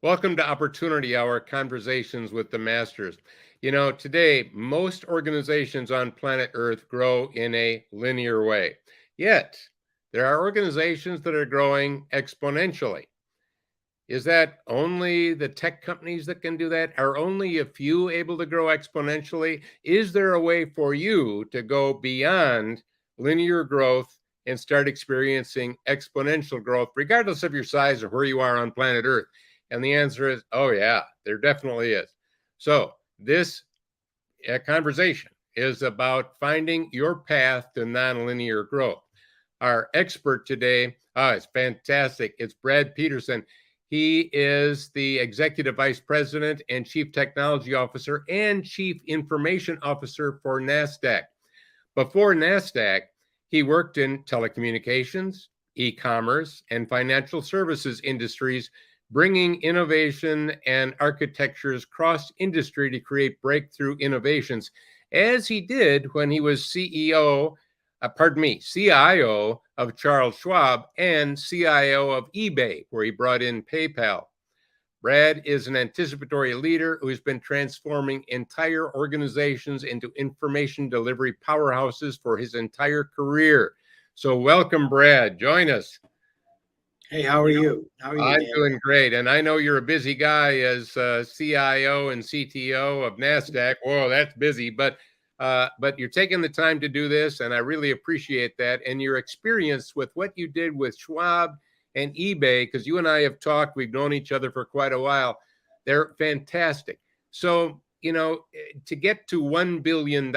Welcome to Opportunity Hour Conversations with the Masters. Today, most organizations on planet Earth grow in a linear way. Yet, there are organizations that are growing exponentially. Is that only the tech companies that can do that? Are only a few able to grow exponentially? Is there a way for you to go beyond linear growth and start experiencing exponential growth, regardless of your size or where you are on planet Earth? And the answer is, oh, yeah, there definitely is. So this conversation is about finding your path to nonlinear growth. Our expert today, it's fantastic. It's Brad Peterson. He is the Executive Vice President and Chief Technology Officer and Chief Information Officer for NASDAQ. Before NASDAQ, he worked in telecommunications, e-commerce, and financial services industries, bringing innovation and architectures cross-industry to create breakthrough innovations, as he did when he was CIO of Charles Schwab and CIO of eBay, where he brought in PayPal. Brad is an anticipatory leader who has been transforming entire organizations into information delivery powerhouses for his entire career. So welcome, Brad. Join us. Hey, how are you? I'm doing great. And I know you're a busy guy as CIO and CTO of NASDAQ. Whoa, that's busy. But you're taking the time to do this, and I really appreciate that. And your experience with what you did with Schwab and eBay, because you and I have talked, we've known each other for quite a while. They're fantastic. So, to get to $1 billion,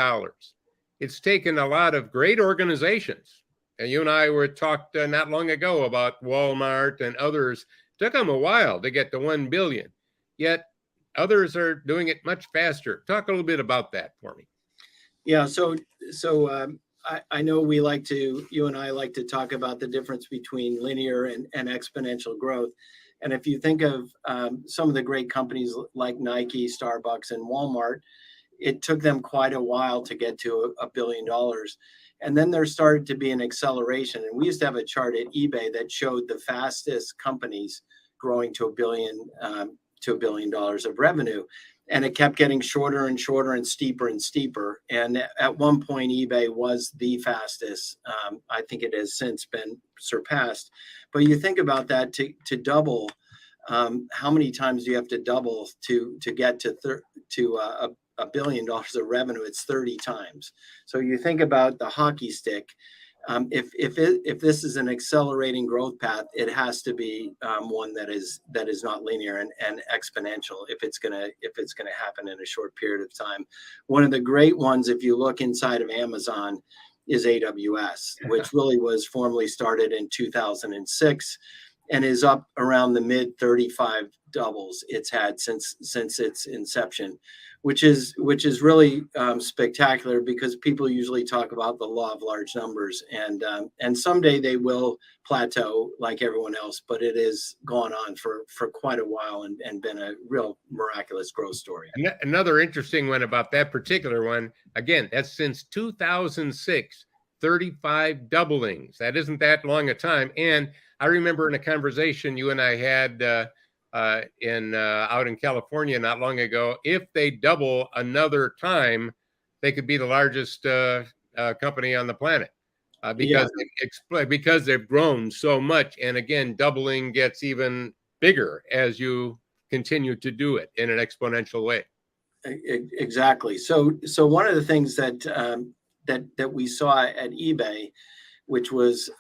it's taken a lot of great organizations. And you and I were talked not long ago about Walmart and others. It took them a while to get to 1 billion, yet others are doing it much faster. Talk a little bit about that for me. Yeah, so I know you and I like to talk about the difference between linear and exponential growth. And if you think of some of the great companies like Nike, Starbucks, and Walmart, it took them quite a while to get to $1 billion. And then there started to be an acceleration. And we used to have a chart at eBay that showed the fastest companies growing to $1 billion of revenue. And it kept getting shorter and shorter and steeper and steeper. And at one point, eBay was the fastest. I think it has since been surpassed. But you think about that, to double, how many times do you have to double to get to $1 billion of revenue? It's 30 times. So you think about the hockey stick. If this is an accelerating growth path, it has to be one that is not linear and exponential. If it's gonna happen in a short period of time, one of the great ones, if you look inside of Amazon, is AWS, which really was formally started in 2006. And is up around the mid 35 doubles it's had since its inception, which is really spectacular, because people usually talk about the law of large numbers, and someday they will plateau like everyone else, but it has gone on for quite a while and been a real miraculous growth story. Another interesting one about that particular one, again, that's since 2006, 35 doublings. That isn't that long a time. And I remember in a conversation you and I had out in California not long ago, if they double another time, they could be the largest company on the planet because they've grown so much. And again, doubling gets even bigger as you continue to do it in an exponential way. Exactly. So one of the things that we saw at eBay, which was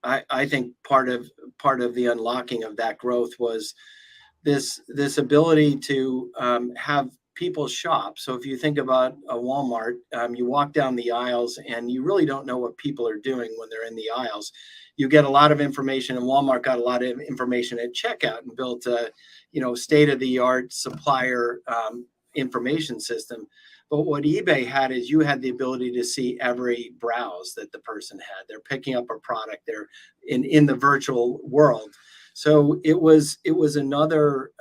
I think part of the unlocking of that growth, was this ability to have people shop. So if you think about a Walmart, you walk down the aisles and you really don't know what people are doing when they're in the aisles. You get a lot of information, and Walmart got a lot of information at checkout and built a state-of-the-art supplier information system. But what eBay had is you had the ability to see every browse that the person had. They're picking up a product. They're in the virtual world. So it was another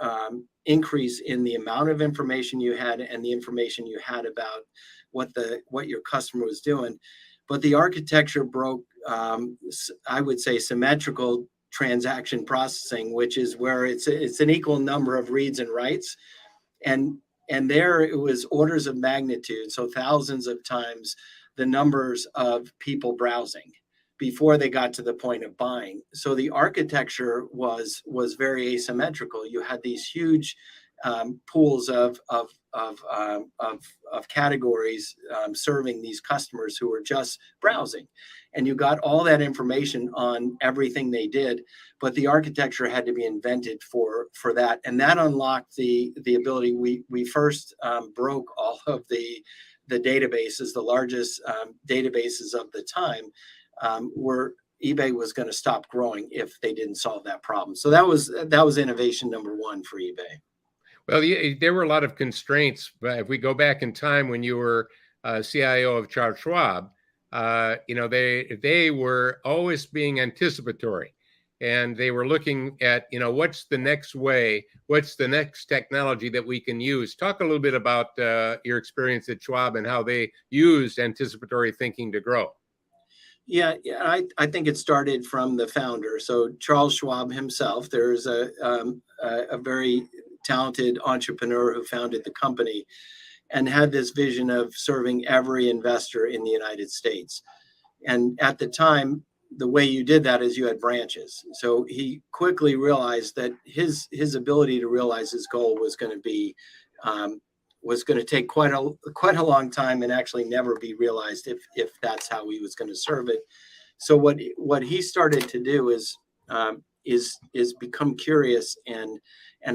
increase in the amount of information you had and the information you had about what your customer was doing. But the architecture broke, I would say, symmetrical transaction processing, which is where it's an equal number of reads and writes, and there it was orders of magnitude, so thousands of times the numbers of people browsing before they got to the point of buying. So the architecture was very asymmetrical. You had these huge pools of categories serving these customers who were just browsing, and you got all that information on everything they did. But the architecture had to be invented for that, and that unlocked the ability. We first broke all of the databases, the largest databases of the time, where eBay was going to stop growing if they didn't solve that problem. So that was innovation number one for eBay. Well, there were a lot of constraints. But if we go back in time when you were CIO of Charles Schwab, they were always being anticipatory, and they were looking at, what's the next way, what's the next technology that we can use. Talk a little bit about your experience at Schwab and how they used anticipatory thinking to grow. Yeah, I think it started from the founder. So Charles Schwab himself, there's a very talented entrepreneur who founded the company and had this vision of serving every investor in the United States. And at the time, the way you did that is you had branches. So he quickly realized that his ability to realize his goal was going to take quite a long time and actually never be realized if that's how he was going to serve it. So what he started to do is become curious and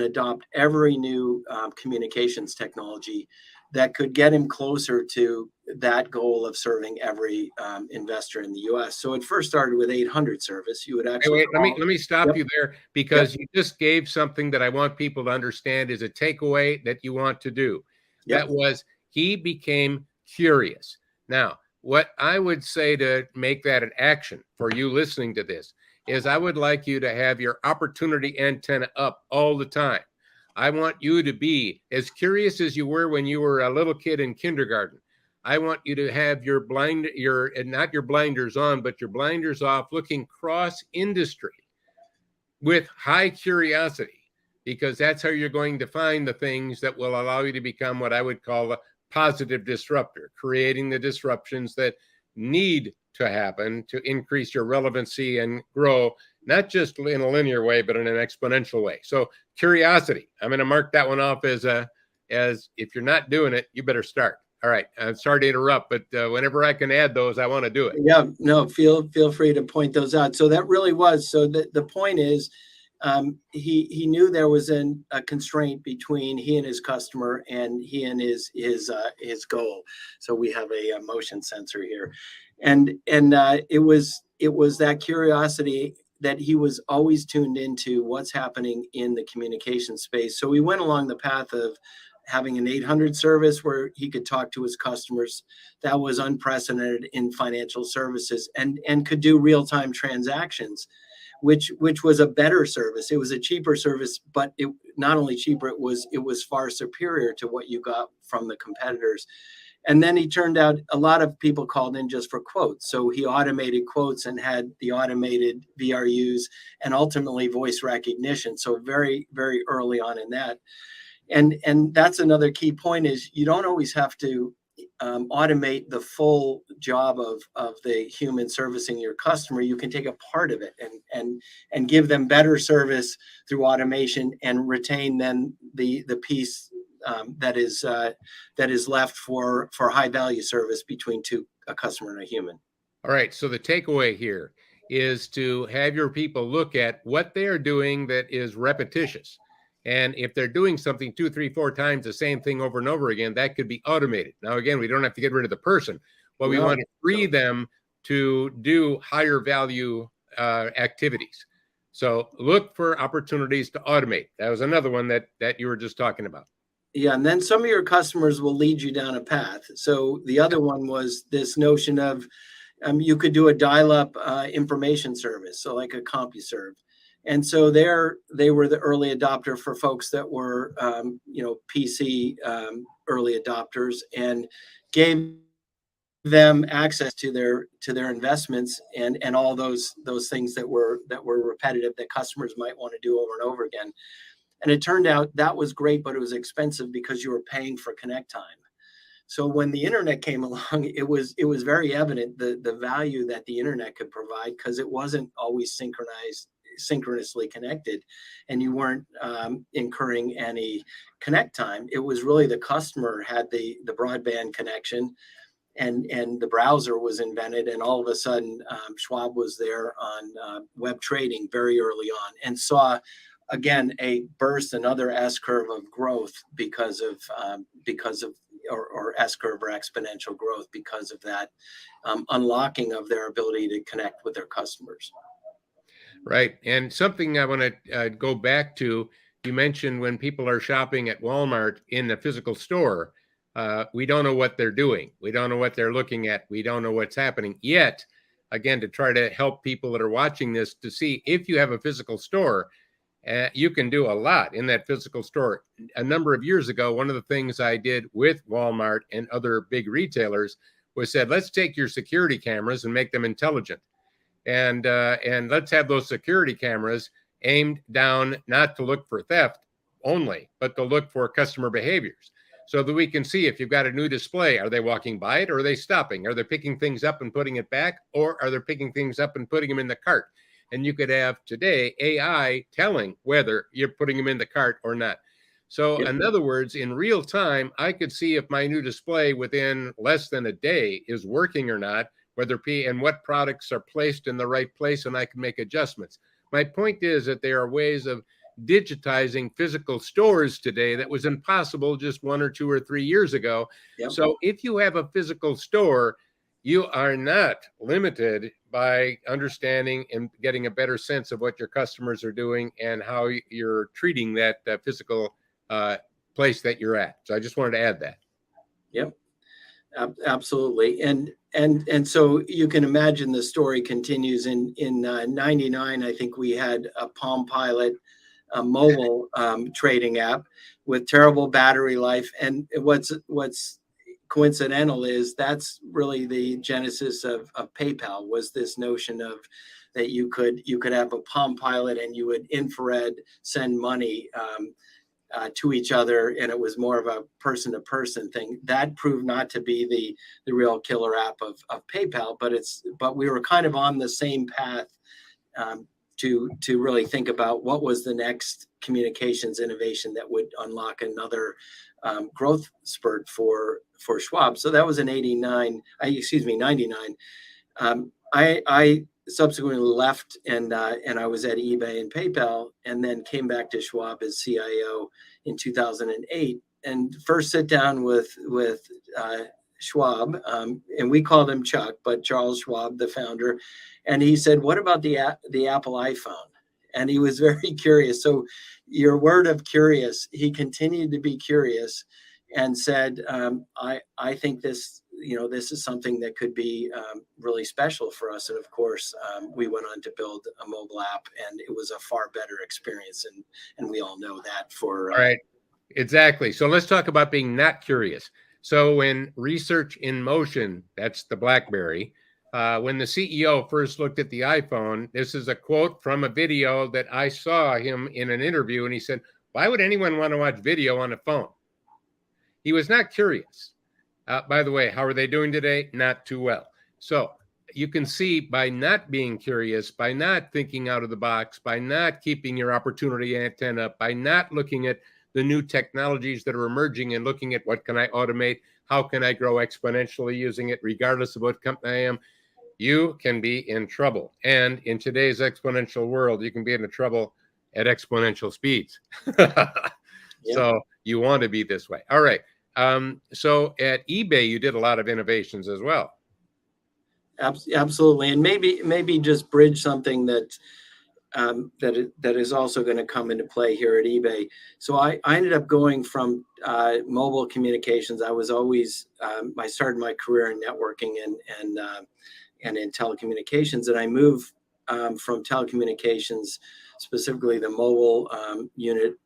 adopt every new communications technology that could get him closer to that goal of serving every investor in the U.S. So it first started with 800 service. You would actually let me stop you there, because you just gave something that I want people to understand is a takeaway that you want to do. That was, he became curious. Now, what I would say to make that an action for you listening to this is, I would like you to have your opportunity antenna up all the time. I want you to be as curious as you were when you were a little kid in kindergarten. I want you to have not your blinders on, but your blinders off, looking cross industry with high curiosity, because that's how you're going to find the things that will allow you to become what I would call a positive disruptor, creating the disruptions that need to happen to increase your relevancy and grow, not just in a linear way, but in an exponential way. So curiosity, I'm going to mark that one off as if you're not doing it, you better start. All right. I'm sorry to interrupt, but whenever I can add those, I want to do it. Yeah, no, feel free to point those out. So that really was, so the point is, he knew there was a constraint between he and his customer and he and his goal. So we have a motion sensor here, and it was that curiosity that he was always tuned into what's happening in the communication space. So we went along the path of having an 800 service where he could talk to his customers. That was unprecedented in financial services, and could do real-time transactions, which was a better service. It was a cheaper service, but it not only cheaper, it was far superior to what you got from the competitors. And then he turned out, a lot of people called in just for quotes. So he automated quotes and had the automated VRUs and ultimately voice recognition. So very, very early on in that. And that's another key point, is you don't always have to automate the full job of the human servicing your customer. You can take a part of it and give them better service through automation and retain then the piece that is left for high value service between a customer and a human. All right. So the takeaway here is to have your people look at what they are doing that is repetitious. And if they're doing something 2, 3, 4 times the same thing over and over again, that could be automated. Now, again, we don't have to get rid of the person, but we want to free them to do higher value activities. So look for opportunities to automate. That was another one that you were just talking about. Yeah, and then some of your customers will lead you down a path. So the other one was this notion of you could do a dial-up information service, so like a CompuServe. And so they were the early adopter for folks that were, PC early adopters, and gave them access to their investments and all those things that were repetitive that customers might want to do over and over again. And it turned out that was great, but it was expensive because you were paying for connect time. So when the internet came along, it was very evident the value that the internet could provide, because it wasn't always synchronously connected, and you weren't incurring any connect time. It was really the customer had the broadband connection, and the browser was invented, and all of a sudden Schwab was there on web trading very early on, and saw again a burst, another S curve of growth because of or S curve or exponential growth because of that unlocking of their ability to connect with their customers. Right. And something I want to go back to, you mentioned when people are shopping at Walmart in the physical store, we don't know what they're doing. We don't know what they're looking at. We don't know what's happening yet. Again, to try to help people that are watching this to see if you have a physical store, you can do a lot in that physical store. A number of years ago, one of the things I did with Walmart and other big retailers was said, let's take your security cameras and make them intelligent. And let's have those security cameras aimed down not to look for theft only, but to look for customer behaviors, so that we can see if you've got a new display, are they walking by it, or are they stopping? Are they picking things up and putting it back, or are they picking things up and putting them in the cart? And you could have today AI telling whether you're putting them in the cart or not. So in other words, in real time, I could see if my new display within less than a day is working or not, whether and what products are placed in the right place, and I can make adjustments. My point is that there are ways of digitizing physical stores today that was impossible just 1 or 2 or 3 years ago. So if you have a physical store, you are not limited by understanding and getting a better sense of what your customers are doing and how you're treating that physical place that you're at. So I just wanted to add that. Yep, absolutely. And so you can imagine the story continues in 99. I think we had a Palm Pilot, a mobile trading app with terrible battery life. And what's coincidental is that's really the genesis of PayPal, was this notion of that you could have a Palm Pilot and you would infrared send money to each other, and it was more of a person-to-person thing. That proved not to be the real killer app of PayPal, but we were kind of on the same path to really think about what was the next communications innovation that would unlock another growth spurt for Schwab. So that was in 99. I subsequently left and I was at eBay and PayPal, and then came back to Schwab as CIO in 2008. And first sit down with Schwab, and we called him Chuck, but Charles Schwab, the founder, and he said, "What about the Apple iPhone?" And he was very curious. So your word of curious, he continued to be curious, and said, "I think this is something that could be really special for us." And of course, we went on to build a mobile app, and it was a far better experience. And we all know that for. All right. Exactly. So let's talk about being not curious. So when Research in Motion, that's the BlackBerry, when the CEO first looked at the iPhone, this is a quote from a video that I saw him in an interview, and he said, "Why would anyone want to watch video on a phone?" He was not curious. By the way, how are they doing today? Not too well. So you can see, by not being curious, by not thinking out of the box, by not keeping your opportunity antenna up, by not looking at the new technologies that are emerging and looking at what can I automate, how can I grow exponentially using it, regardless of what company I am, you can be in trouble. And in today's exponential world, you can be in trouble at exponential speeds. So you want to be this way. All right. So at eBay, you did a lot of innovations as well. Absolutely. And maybe just bridge something that is also going to come into play here at eBay. So I ended up going from mobile communications. I was always I started my career in networking and in telecommunications, and I moved from telecommunications, specifically the mobile unit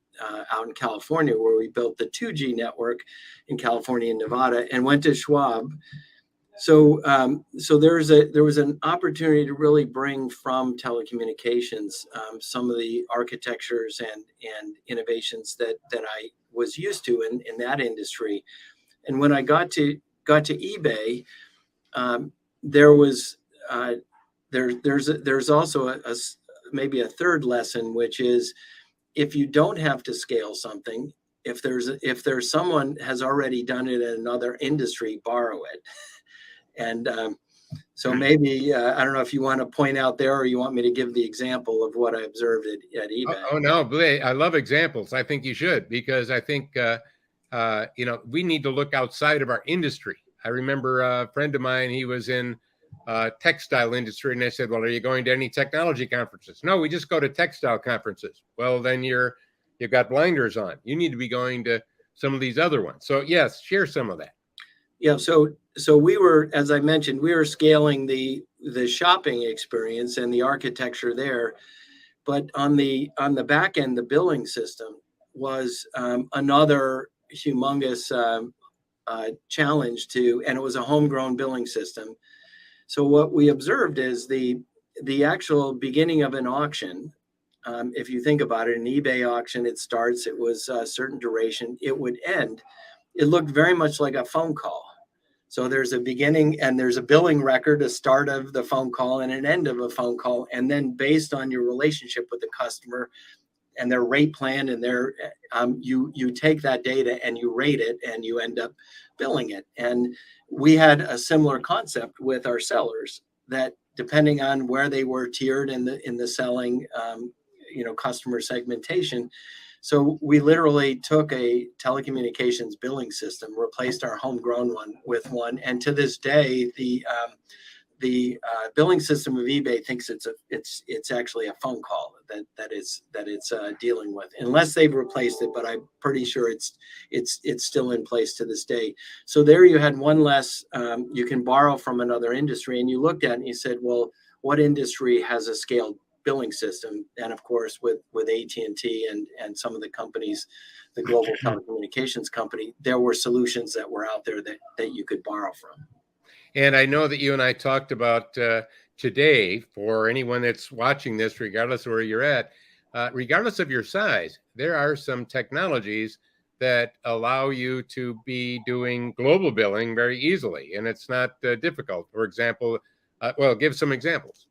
out in California, where we built the 2G network in California and Nevada, and went to Schwab, So there was an opportunity to really bring from telecommunications some of the architectures and innovations that I was used to in that industry. And when I got to eBay, there was there's also maybe a third lesson, which is if you don't have to scale something, if there's someone has already done it in another industry, borrow it. And so maybe I don't know if you want to point out there, or you want me to give the example of what I observed at eBay. Oh no, I love examples. I think you should, because I think we need to look outside of our industry. I remember a friend of mine, he was in textile industry, and I said, well, are you going to any technology conferences? No, we just go to textile conferences. Well, then you've got blinders on. You need to be going to some of these other ones. So yes, share some of that. Yeah, so we were, as I mentioned, we were scaling the shopping experience and the architecture there, but on the back end, the billing system was another humongous challenge and it was a homegrown billing system. So what we observed is the actual beginning of an auction. If you think about it, an eBay auction, it starts, it was a certain duration, it would end. It looked very much like a phone call. So there's a beginning and there's a billing record, a start of the phone call and an end of a phone call. And then based on your relationship with the customer and their rate plan and you take that data and you rate it and you end up billing it. And we had a similar concept with our sellers, that depending on where they were tiered in the selling, customer segmentation. So we literally took a telecommunications billing system, replaced our homegrown one with one, and to this day, the billing system of eBay thinks it's actually a phone call that it's dealing with, unless they've replaced it. But I'm pretty sure it's still in place to this day. So there you had one less. You can borrow from another industry, and you looked at it and you said, well, what industry has a scaled billing system? And of course, with AT&T and some of the companies, the global telecommunications company, there were solutions that were out there that you could borrow from. And I know that you and I talked about today, for anyone that's watching this, regardless of where you're at, regardless of your size, there are some technologies that allow you to be doing global billing very easily, and it's not difficult. For example, give some examples.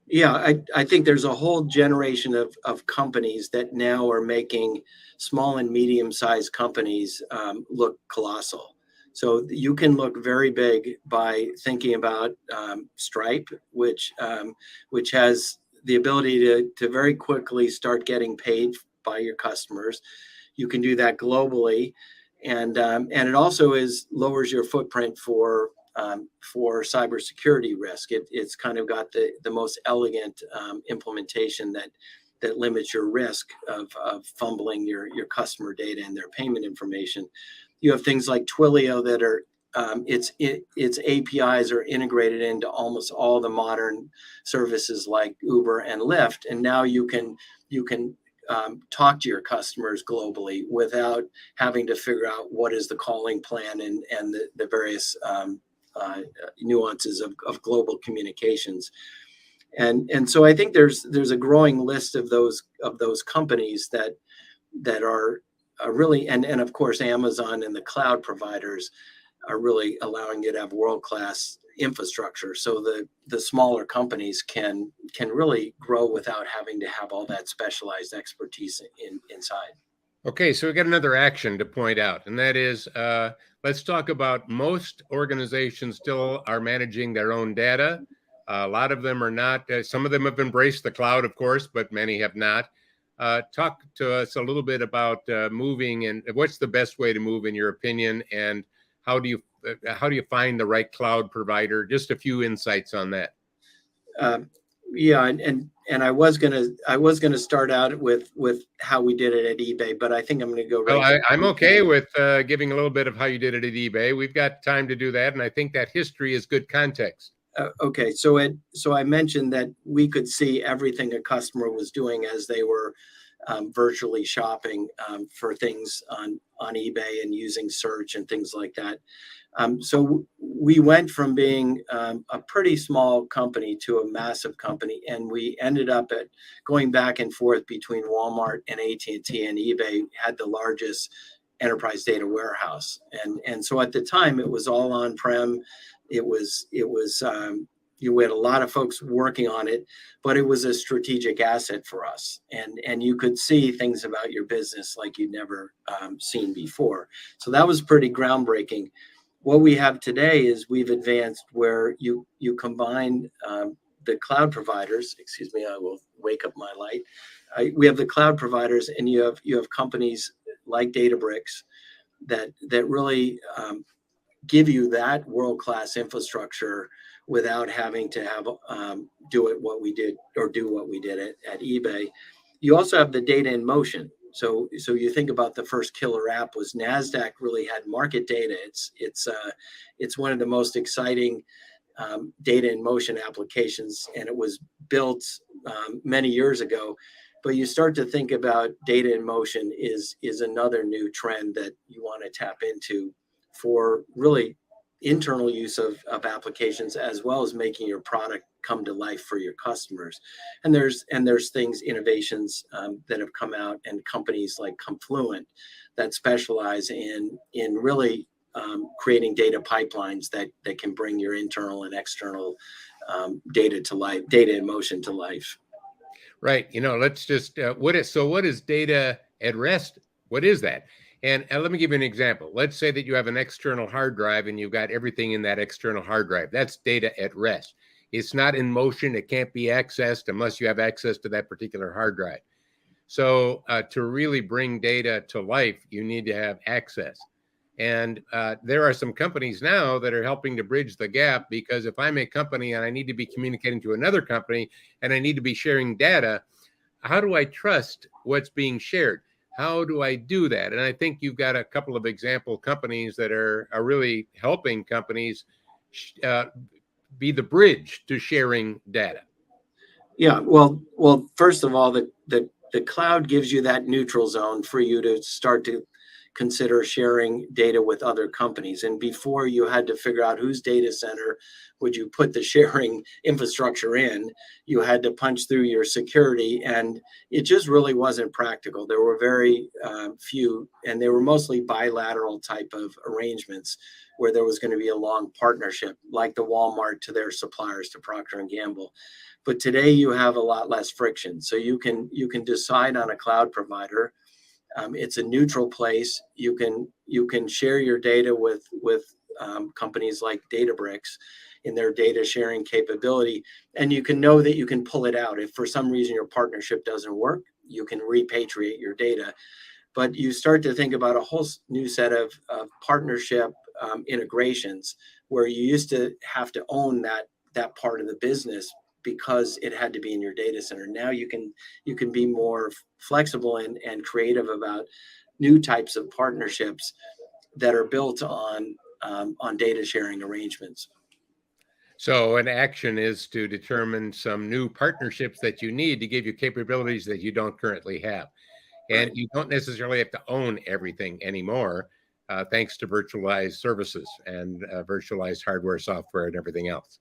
Yeah, I think there's a whole generation of companies that now are making small and medium-sized companies look colossal. So you can look very big by thinking about Stripe, which has the ability to very quickly start getting paid by your customers. You can do that globally, and it also lowers your footprint for cybersecurity risk. It's kind of got the most elegant implementation that limits your risk of fumbling your customer data and their payment information. You have things like Twilio that are its APIs are integrated into almost all the modern services like Uber and Lyft, and now you can talk to your customers globally without having to figure out what is the calling plan and the various nuances of global communications. And so I think there's a growing list of those companies that are really, and of course Amazon and the cloud providers are really allowing you to have world-class infrastructure, so the smaller companies can really grow without having to have all that specialized expertise inside. Okay, so we got another action to point out, and that is, let's talk about most organizations still are managing their own data. A lot of them are not. Some of them have embraced the cloud, of course, but many have not. Talk to us a little bit about moving, and what's the best way to move, in your opinion, and how do you find the right cloud provider? Just a few insights on that. Yeah, and I was gonna start out with how we did it at eBay, but I think I'm gonna go right. Well, I'm okay with giving a little bit of how you did it at eBay. We've got time to do that, and I think that history is good context. Okay, so I mentioned that we could see everything a customer was doing as they were virtually shopping for things on eBay and using search and things like that. So we went from being a pretty small company to a massive company, and we ended up at going back and forth between Walmart and AT&T, and eBay had the largest enterprise data warehouse. And so at the time, it was all on-prem. We had a lot of folks working on it, but it was a strategic asset for us. And you could see things about your business like you'd never seen before. So that was pretty groundbreaking. What we have today is we've advanced where you combine the cloud providers. Excuse me, I will wake up my light. We have the cloud providers, and you have companies like Databricks that really give you that world-class infrastructure without having to have do what we did at eBay. You also have the data in motion. So you think about the first killer app was NASDAQ really had market data. It's one of the most exciting data in motion applications, and it was built many years ago. But you start to think about data in motion is another new trend that you want to tap into for really internal use of applications, as well as making your product come to life for your customers. And there's innovations that have come out, and companies like Confluent that specialize in really creating data pipelines that can bring your internal and external data to life, data in motion to life. Right. Let's just, what is data at rest? What is that? And let me give you an example. Let's say that you have an external hard drive and you've got everything in that external hard drive. That's data at rest. It's not in motion. It can't be accessed unless you have access to that particular hard drive. So to really bring data to life, you need to have access. And there are some companies now that are helping to bridge the gap, because if I'm a company and I need to be communicating to another company and I need to be sharing data, how do I trust what's being shared? How do I do that? And I think you've got a couple of example companies that are really helping companies be the bridge to sharing data. Yeah, well, first of all, the cloud gives you that neutral zone for you to start to consider sharing data with other companies. And before, you had to figure out whose data center would you put the sharing infrastructure in. You had to punch through your security, and it just really wasn't practical. There were very few, and they were mostly bilateral type of arrangements where there was going to be a long partnership, like the Walmart to their suppliers to Procter & Gamble. But today you have a lot less friction. So you can decide on a cloud provider. It's a neutral place. You can share your data with companies like Databricks in their data sharing capability, and you can know that you can pull it out. If for some reason your partnership doesn't work, you can repatriate your data. But you start to think about a whole new set of partnership integrations, where you used to have to own that part of the business because it had to be in your data center. Now you can be more flexible and creative about new types of partnerships that are built on data sharing arrangements. So an action is to determine some new partnerships that you need to give you capabilities that you don't currently have. And Right. you don't necessarily have to own everything anymore, thanks to virtualized services and virtualized hardware, software, and everything else.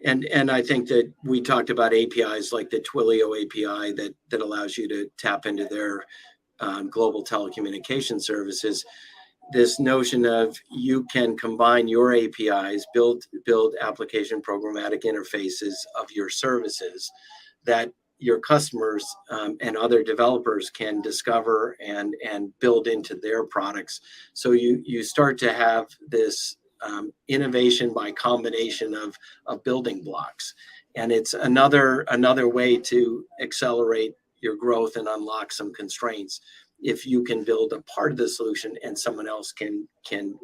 And I think that we talked about APIs like the Twilio API that allows you to tap into their global telecommunication services. This notion of you can combine your APIs, build application programmatic interfaces of your services that your customers and other developers can discover and build into their products. So you start to have this innovation by combination of building blocks, and it's another way to accelerate your growth and unlock some constraints. If you can build a part of the solution and someone else can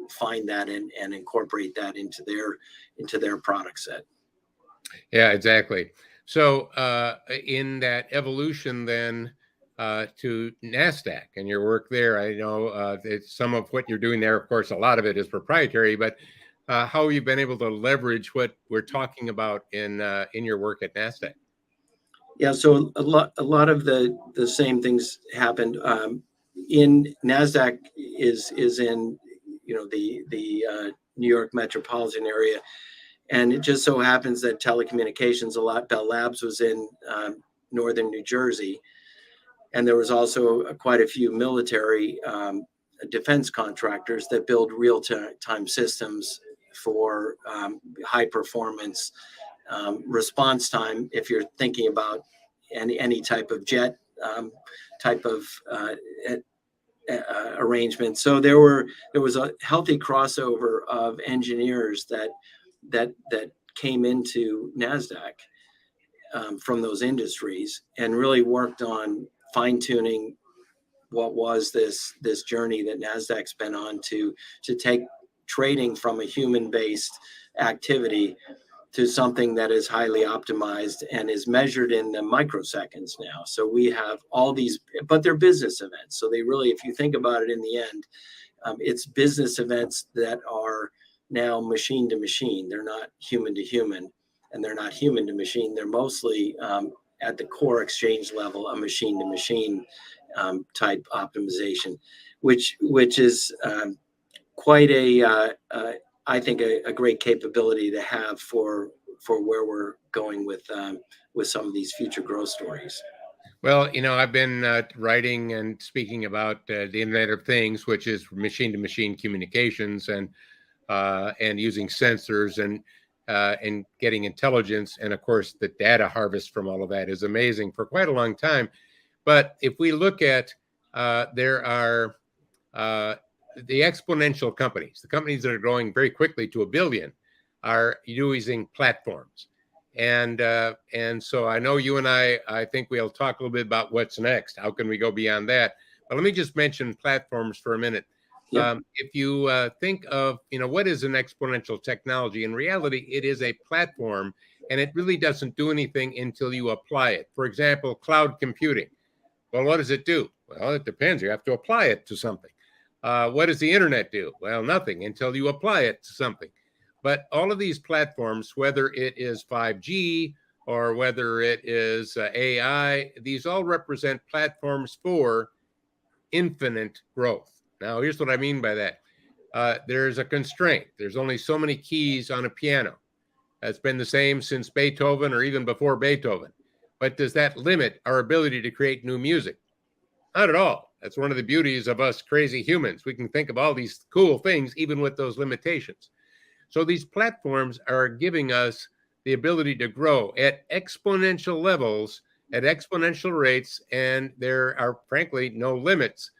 find that and incorporate that into their product set. Yeah, exactly. So in that evolution then to NASDAQ and your work there, I know it's some of what you're doing there, of course, a lot of it is proprietary, but how have you been able to leverage what we're talking about in your work at NASDAQ? Yeah, so a lot of the same things happened. In NASDAQ is in the New York metropolitan area. And it just so happens that telecommunications, Bell Labs was in northern New Jersey. And there was also quite a few military defense contractors that build real-time systems for high performance response time. If you're thinking about any type of jet type of arrangement, so there was a healthy crossover of engineers that came into NASDAQ from those industries and really worked on fine-tuning what was this journey that NASDAQ's been on to take trading from a human-based activity to something that is highly optimized and is measured in the microseconds now. So we have all these, but they're business events. So they really, if you think about it in the end, it's business events that are now machine to machine. They're not human to human, and they're not human to machine. They're mostly at the core exchange level, a machine to machine type optimization, which is quite I think a great capability to have for where we're going with some of these future growth stories. Well, I've been writing and speaking about the Internet of Things, which is machine-to-machine communications and using sensors and getting intelligence. And of course, the data harvest from all of that is amazing for quite a long time. But if we look at there are the exponential companies, the companies that are growing very quickly to 1 billion, are using platforms. And so I know you and I think we'll talk a little bit about what's next. How can we go beyond that? But let me just mention platforms for a minute. Yep. If you think of, what is an exponential technology? In reality, it is a platform, and it really doesn't do anything until you apply it. For example, cloud computing. Well, what does it do? Well, it depends. You have to apply it to something. What does the internet do? Well, nothing until you apply it to something. But all of these platforms, whether it is 5G or whether it is AI, these all represent platforms for infinite growth. Now, here's what I mean by that. There's a constraint. There's only so many keys on a piano. That's been the same since Beethoven or even before Beethoven. But does that limit our ability to create new music? Not at all. That's one of the beauties of us crazy humans. We can think of all these cool things, even with those limitations. So these platforms are giving us the ability to grow at exponential levels, at exponential rates, and there are frankly no limits.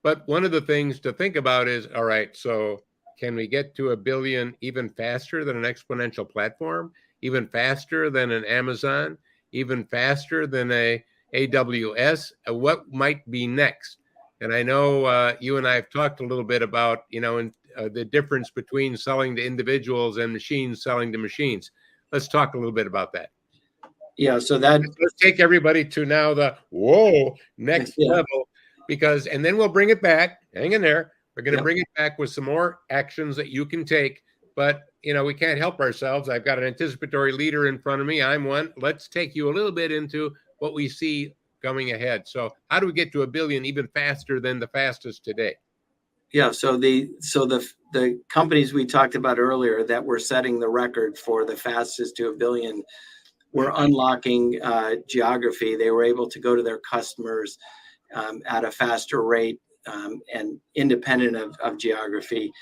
But one of the things to think about is, all right, so can we get to 1 billion even faster than an exponential platform, even faster than an Amazon, even faster than a AWS? What might be next? And I know you and I have talked a little bit about, the difference between selling to individuals and machines selling to machines. Let's talk a little bit about that. Yeah, so let's take everybody to now the next level, and then we'll bring it back. Hang in there. We're going to bring it back with some more actions that you can take. But, we can't help ourselves. I've got an anticipatory leader in front of me. I'm one. Let's take you a little bit into what we see coming ahead. So how do we get to 1 billion even faster than the fastest today? Yeah, so the companies we talked about earlier that were setting the record for the fastest to 1 billion were unlocking geography. They were able to go to their customers at a faster rate and independent of geography.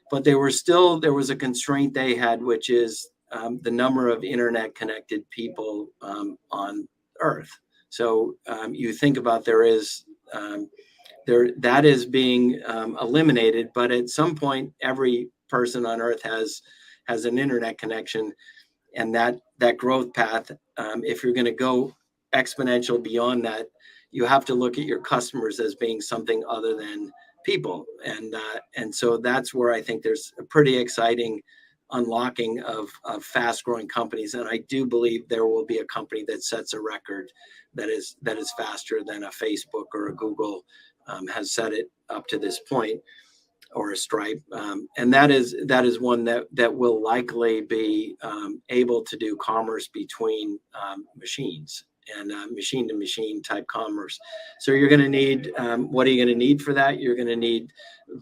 But there was a constraint they had, which is the number of internet connected people on Earth. So you think about that is being eliminated, but at some point, every person on Earth has an internet connection, and that growth path. If you're going to go exponential beyond that, you have to look at your customers as being something other than people, and so that's where I think there's a pretty exciting unlocking of fast growing companies, and I do believe there will be a company that sets a record that is faster than a Facebook or a Google has set it up to this point, or a Stripe, and that is one that will likely be able to do commerce between machines, and machine-to-machine type commerce. So you're going to need, what are you going to need for that? You're going to need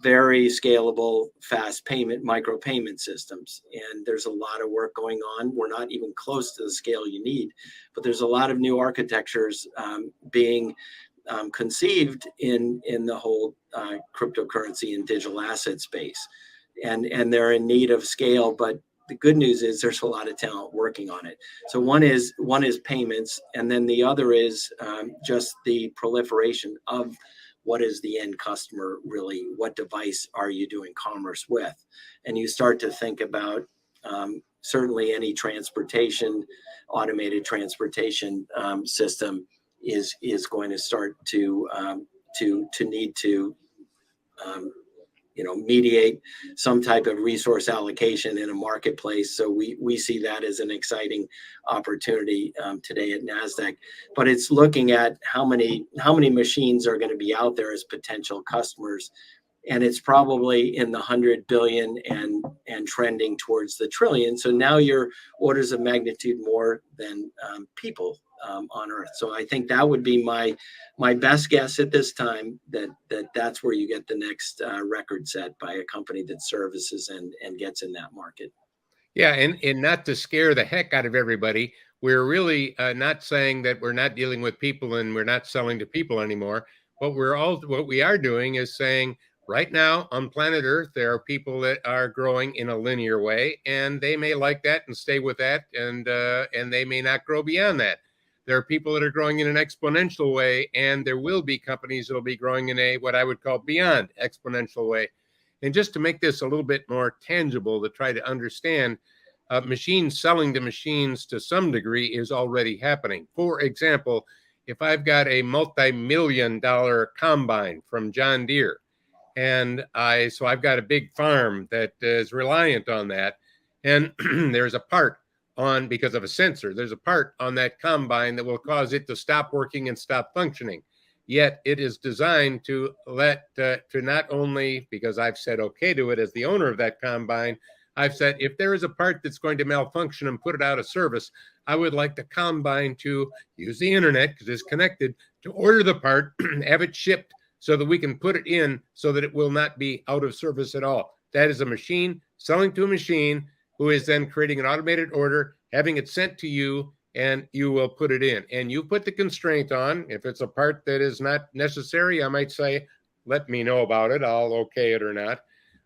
very scalable, fast payment, micropayment systems. And there's a lot of work going on. We're not even close to the scale you need, but there's a lot of new architectures being conceived in the whole cryptocurrency and digital asset space. And they're in need of scale, but the good news is there's a lot of talent working on it. So one is payments, and then the other is just the proliferation of what is the end customer really, what device are you doing commerce with? And you start to think about certainly any transportation, automated transportation system is going to start to need to mediate some type of resource allocation in a marketplace. So we see that as an exciting opportunity today at NASDAQ. But it's looking at how many machines are going to be out there as potential customers, and it's probably in the 100 billion and trending towards the trillion. So now you're orders of magnitude more than people on Earth. So I think that would be my best guess at this time, that's where you get the next record set by a company that services and gets in that market. Yeah, and not to scare the heck out of everybody, we're really not saying that we're not dealing with people and we're not selling to people anymore. What we are doing is saying right now on planet Earth, there are people that are growing in a linear way, and they may like that and stay with that, and they may not grow beyond that. There are people that are growing in an exponential way, and there will be companies that will be growing in a what I would call beyond exponential way. And just to make this a little bit more tangible, to try to understand, machines selling to machines to some degree is already happening. For example, if I've got a multi-million-dollar combine from John Deere, and I've got a big farm that is reliant on that, and there's a part because of a sensor, there's a part on that combine that will cause it to stop working and stop functioning. Yet it is designed to not only, because I've said okay to it as the owner of that combine, I've said if there is a part that's going to malfunction and put it out of service, I would like the combine to use the internet, because it's connected, to order the part, have it shipped so that we can put it in so that it will not be out of service at all. That is a machine selling to a machine who is then creating an automated order, having it sent to you, and you will put it in. And you put the constraint on. If it's a part that is not necessary, I might say, let me know about it. I'll okay it or not.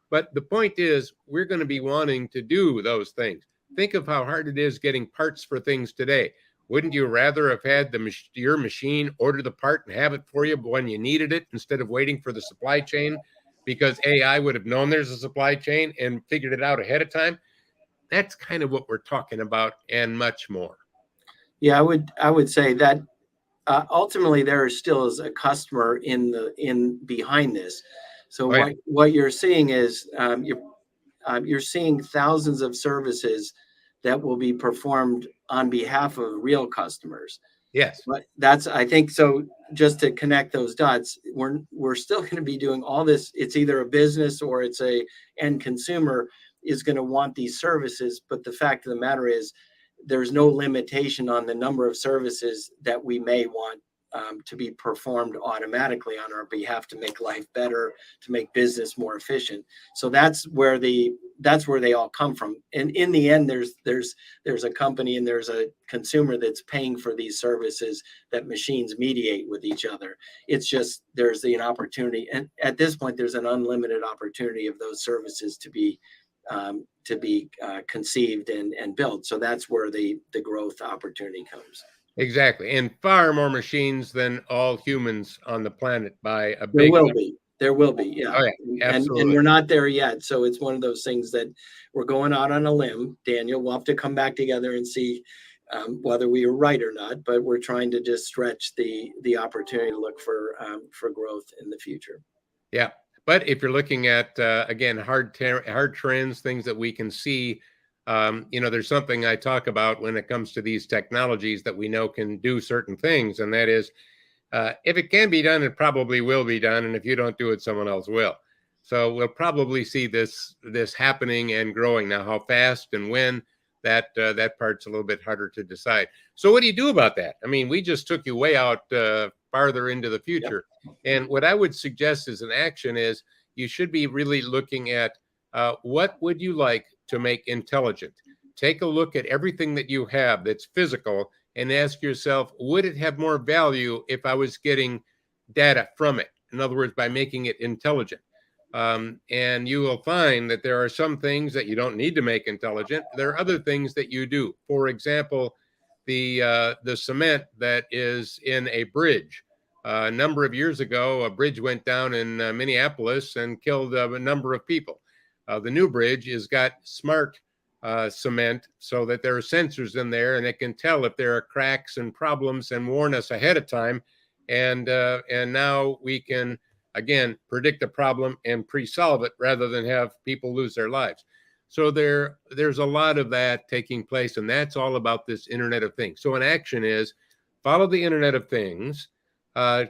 But the point is, we're going to be wanting to do those things. Think of how hard it is getting parts for things today. Wouldn't you rather have had your machine order the part and have it for you when you needed it, instead of waiting for the supply chain? Because AI would have known there's a supply chain and figured it out ahead of time. That's kind of what we're talking about, and much more. Yeah, I would say that ultimately there still is a customer in behind this. So what you're seeing is you're seeing thousands of services that will be performed on behalf of real customers. Yes. But I think so. Just to connect those dots, we're still going to be doing all this. It's either a business or it's a end consumer is going to want these services. But the fact of the matter is, there's no limitation on the number of services that we may want to be performed automatically on our behalf to make life better, to make business more efficient. So that's where they all come from. And in the end, there's a company and there's a consumer that's paying for these services that machines mediate with each other. It's just there's an opportunity, and at this point, there's an unlimited opportunity of those services to be conceived and built. So that's where the growth opportunity comes. Exactly. And far more machines than all humans on the planet by a There big will be. There will be, yeah. Oh, yeah, absolutely. And we're not there yet. So it's one of those things that we're going out on a limb. Daniel, we'll have to come back together and see whether we are right or not. But we're trying to just stretch the opportunity to look for growth in the future. Yeah. But if you're looking at, again, hard trends, things that we can see, there's something I talk about when it comes to these technologies that we know can do certain things. And that is, if it can be done, it probably will be done. And if you don't do it, someone else will. So we'll probably see this happening and growing. Now, how fast and when, that part's a little bit harder to decide. So what do you do about that? I mean, we just took you way out farther into the future. Yep. And what I would suggest as an action is you should be really looking at what would you like to make intelligent? Take a look at everything that you have that's physical and ask yourself, would it have more value if I was getting data from it? In other words, by making it intelligent. And you will find that there are some things that you don't need to make intelligent. There are other things that you do. For example, the cement that is in a bridge. A number of years ago, a bridge went down in Minneapolis and killed a number of people. The new bridge has got smart cement so that there are sensors in there and it can tell if there are cracks and problems and warn us ahead of time. And now we can, again, predict a problem and pre-solve it rather than have people lose their lives. So there's a lot of that taking place, and that's all about this Internet of Things. So an action is follow the Internet of Things,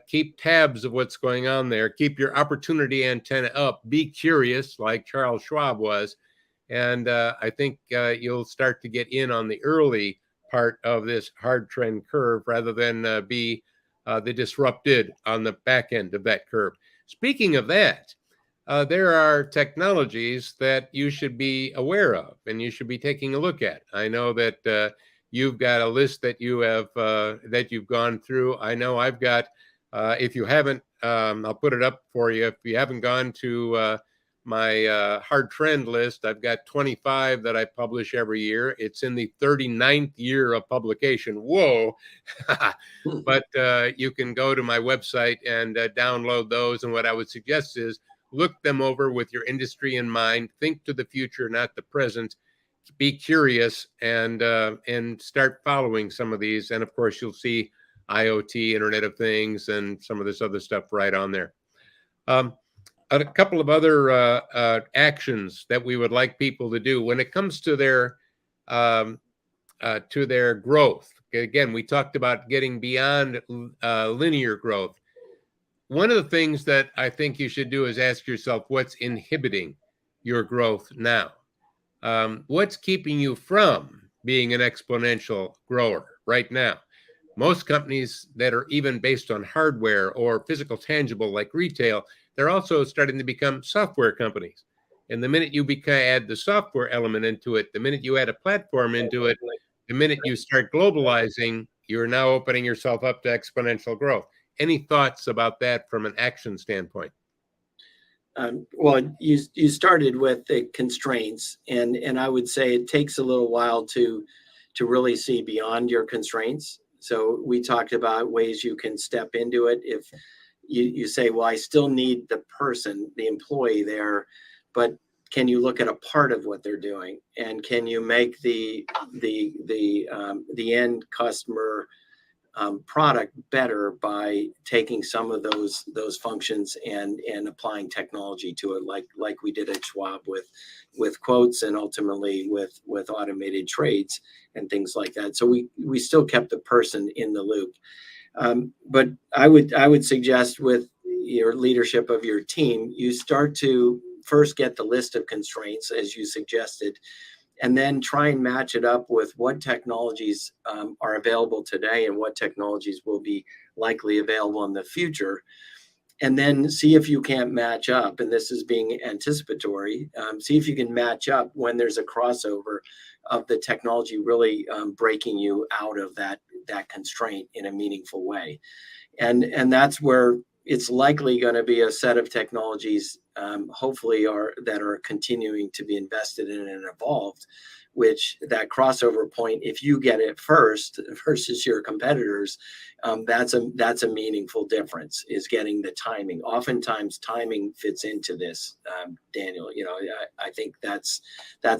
keep tabs of what's going on there, keep your opportunity antenna up, be curious like Charles Schwab was, and I think you'll start to get in on the early part of this hard trend curve rather than be the disrupted on the back end of that curve. Speaking of that, there are technologies that you should be aware of and you should be taking a look at. I know that you've got a list that you have that you've gone through. I know I've got. If you haven't, I'll put it up for you. If you haven't gone to my hard trend list, I've got 25 that I publish every year. It's in the 39th year of publication. Whoa. But you can go to my website and download those. And what I would suggest is look them over with your industry in mind. Think to the future, not the present. Be curious and start following some of these. And of course, you'll see IoT, Internet of Things, and some of this other stuff right on there. A couple of other actions that we would like people to do when it comes to their growth. Again, we talked about getting beyond linear growth. One of the things that I think you should do is ask yourself, what's inhibiting your growth now? What's keeping you from being an exponential grower right now? Most companies that are even based on hardware or physical tangible like retail, they're also starting to become software companies. And the minute you add the software element into it, the minute you add a platform into it, the minute you start globalizing, you're now opening yourself up to exponential growth. Any thoughts about that from an action standpoint? Well, you started with the constraints, and I would say it takes a little while to really see beyond your constraints. So we talked about ways you can step into it. If you say, well, I still need the person, the employee there, but can you look at a part of what they're doing, and can you make the end customer product better by taking some of those functions and applying technology to it, like we did at Schwab with quotes and ultimately with automated trades and things like that. So we still kept the person in the loop. But I would suggest with your leadership of your team, you start to first get the list of constraints as you suggested, and then try and match it up with what technologies are available today and what technologies will be likely available in the future. And then see if you can't match up, and this is being anticipatory, see if you can match up when there's a crossover of the technology really breaking you out of that constraint in a meaningful way. And that's where it's likely going to be a set of technologies, hopefully, that are continuing to be invested in and evolved, which that crossover point, if you get it first versus your competitors, that's a meaningful difference, is getting the timing. Oftentimes timing fits into this, Daniel. I think that's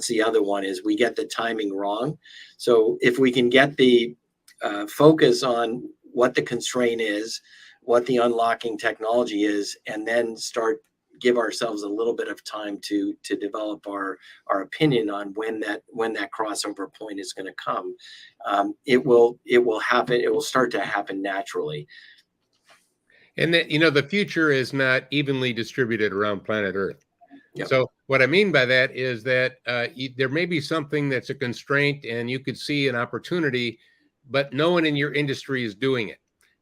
the other one, is we get the timing wrong. So if we can get the focus on what the constraint is, what the unlocking technology is, and then give ourselves a little bit of time to develop our opinion on when that crossover point is going to come, it will happen. It will start to happen naturally. And that, the future is not evenly distributed around planet Earth. Yep. So what I mean by that is that there may be something that's a constraint and you could see an opportunity, but no one in your industry is doing it.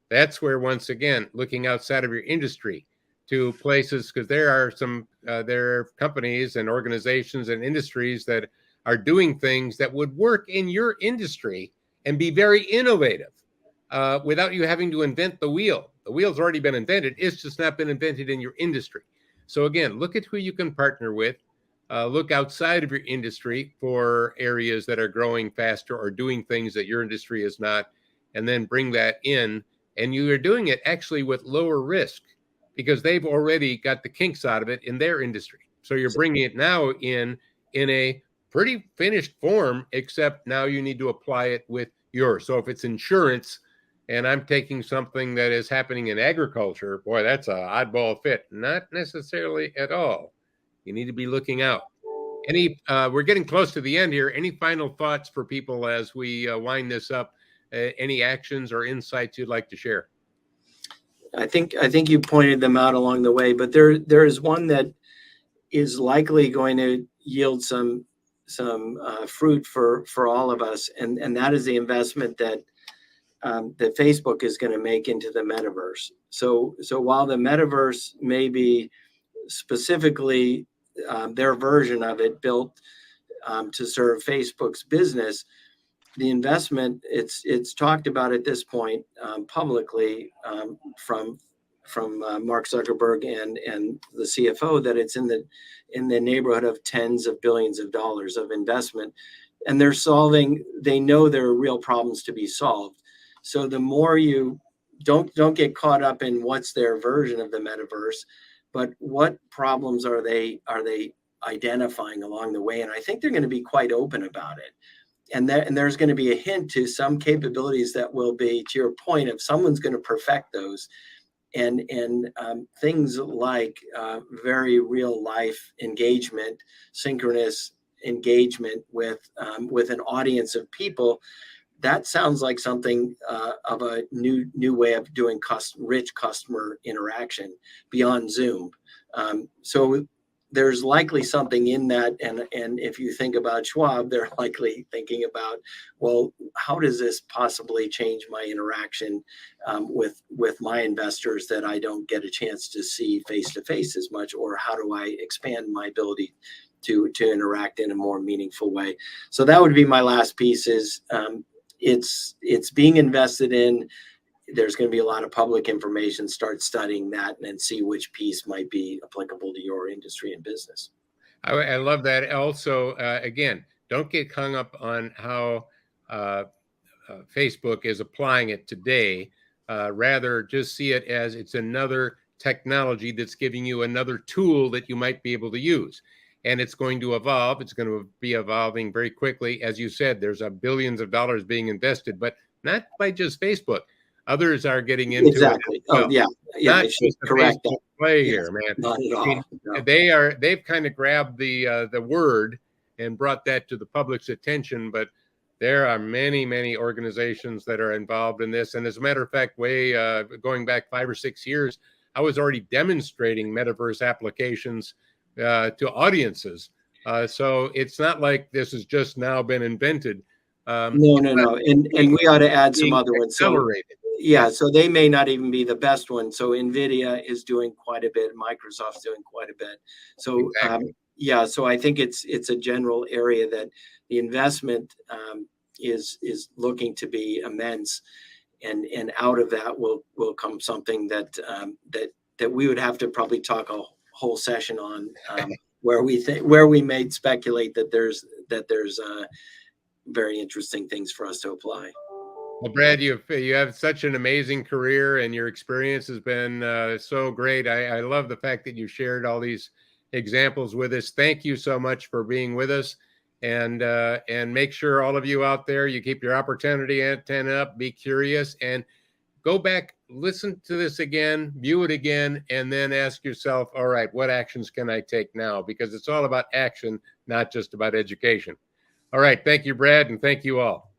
That's where, once again, looking outside of your industry to places, because there are companies and organizations and industries that are doing things that would work in your industry and be very innovative without you having to invent the wheel. The wheel's already been invented. It's just not been invented in your industry. So again, look at who you can partner with. Look outside of your industry for areas that are growing faster or doing things that your industry is not, and then bring that in. And you are doing it actually with lower risk because they've already got the kinks out of it in their industry. So you're bringing it now in a pretty finished form, except now you need to apply it with yours. So if it's insurance, and I'm taking something that is happening in agriculture, boy, that's an oddball fit. Not necessarily at all. You need to be looking out. We're getting close to the end here. Any final thoughts for people as we wind this up? Any actions or insights you'd like to share? I think you pointed them out along the way, but there is one that is likely going to yield some fruit for all of us, and that is the investment that Facebook is going to make into the metaverse. So while the metaverse may be specifically their version of it built to serve Facebook's business, the investment it's talked about at this point publicly from Mark Zuckerberg and the CFO that it's in the neighborhood of tens of billions of dollars of investment, and they know there are real problems to be solved. So the more you don't get caught up in what's their version of the metaverse, but what problems are they identifying along the way, and I think they're going to be quite open about it. And there's going to be a hint to some capabilities that will be, to your point, if someone's going to perfect those, and things like very real life engagement, synchronous engagement with an audience of people. That sounds like something of a new way of doing rich customer interaction beyond Zoom. So there's likely something in that, and if you think about Schwab, they're likely thinking about, well, how does this possibly change my interaction with my investors that I don't get a chance to see face to face as much, or how do I expand my ability to interact in a more meaningful way? So that would be my last piece. Is it's being invested in. There's going to be a lot of public information. Start studying that and then see which piece might be applicable to your industry and business. I love that. Also, again, don't get hung up on how Facebook is applying it today. Rather, just see it as it's another technology that's giving you another tool that you might be able to use. And it's going to evolve. It's going to be evolving very quickly. As you said, there's billions of dollars being invested, but not by just Facebook. Others are getting into exactly. It. Well. Oh, yeah. Not just correct Facebook play yes, here, man. Not at all. No. They've kind of grabbed the word and brought that to the public's attention, but there are many organizations that are involved in this. And as a matter of fact, going back 5 or 6 years, I was already demonstrating metaverse applications to audiences. So it's not like this has just now been invented. No. And we ought to add some other ones. Accelerated. Yeah, so they may not even be the best one. So NVIDIA is doing quite a bit. Microsoft's doing quite a bit. So exactly. So I think it's a general area that the investment is looking to be immense, and out of that will come something that we would have to probably talk a whole session on, where we may speculate that there's very interesting things for us to apply. Well, Brad, you have such an amazing career, and your experience has been so great. I love the fact that you shared all these examples with us. Thank you so much for being with us, and make sure all of you out there, you keep your opportunity antenna up, be curious, and go back, listen to this again, view it again, and then ask yourself, all right, what actions can I take now? Because it's all about action, not just about education. All right. Thank you, Brad, and thank you all.